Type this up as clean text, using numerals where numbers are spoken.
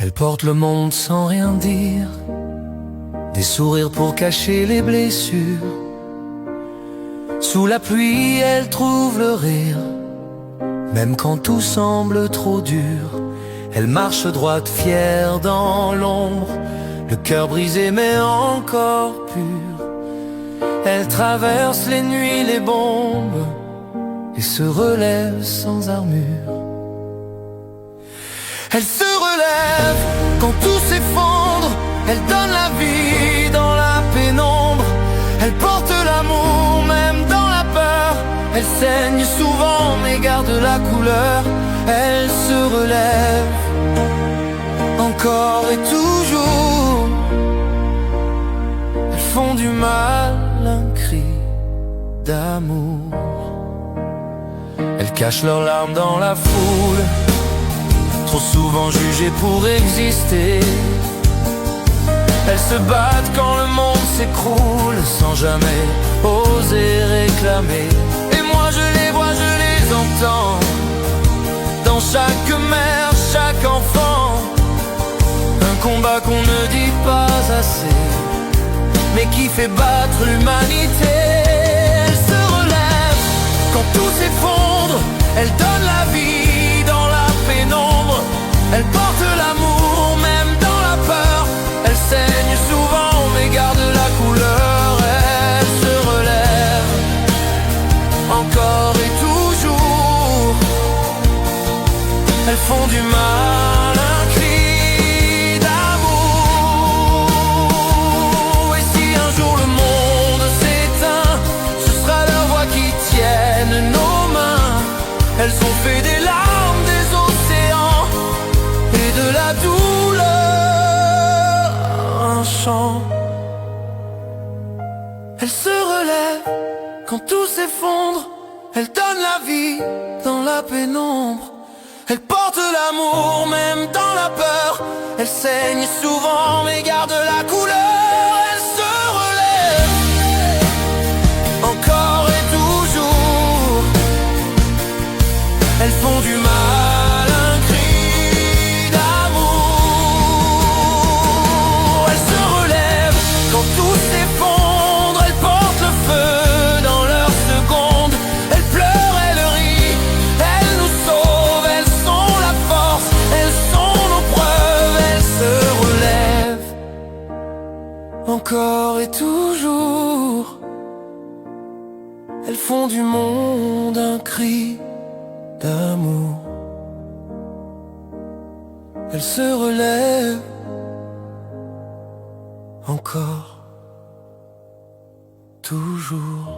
Elle porte le monde sans rien dire, des sourires pour cacher les blessures. Sous la pluie, elle trouve le rire, même quand tout semble trop dur. Elle marche droite, fière dans l'ombre, le cœur brisé mais encore pur. Elle traverse les nuits, les bombes, et se relève sans armure. Elle se relève quand tout s'effondre, elle donne la vie dans la pénombre. Elle porte l'amour même dans la peur, elle saigne souvent mais garde la couleur. Elle se relève encore et toujours. Elles font du mal un cri d'amour. Elles cachent leurs larmes dans la foule, trop souvent jugées pour exister. Elles se battent quand le monde s'écroule, sans jamais oser réclamer. Et moi je les vois, je les entends, dans chaque mère, chaque enfant. Un combat qu'on ne dit pas assez, mais qui fait battre l'humanité. Elle se relève quand tout s'effondre, elle donne la vie dans la pénombre. Elle porte l'amour même dans la peur, elle saigne souvent mais garde la couleur. Elle se relève encore et toujours. Elles font du mal un cri d'amour. Et si un jour le monde s'éteint, ce sera leur voix qui tienne nos mains. Elles ont fait des larmes, des océans et de la douleur un chant. Elle se relève quand tout s'effondre, elle donne la vie dans la pénombre. Elle porte l'amour même dans la peur, elle saigne souvent mais garde la couleur. Elle se relève encore et toujours. Elles font du mal un cri d'amour. Elles se relèvent quand tout s'effondre, elles portent le feu dans leurs secondes. Elles pleurent, elles rient, elles nous sauvent, elles sont la force, elles sont nos preuves. Elles se relèvent encore et toujours. Elles font du monde un cri d'amour. Elle se relève encore, toujours.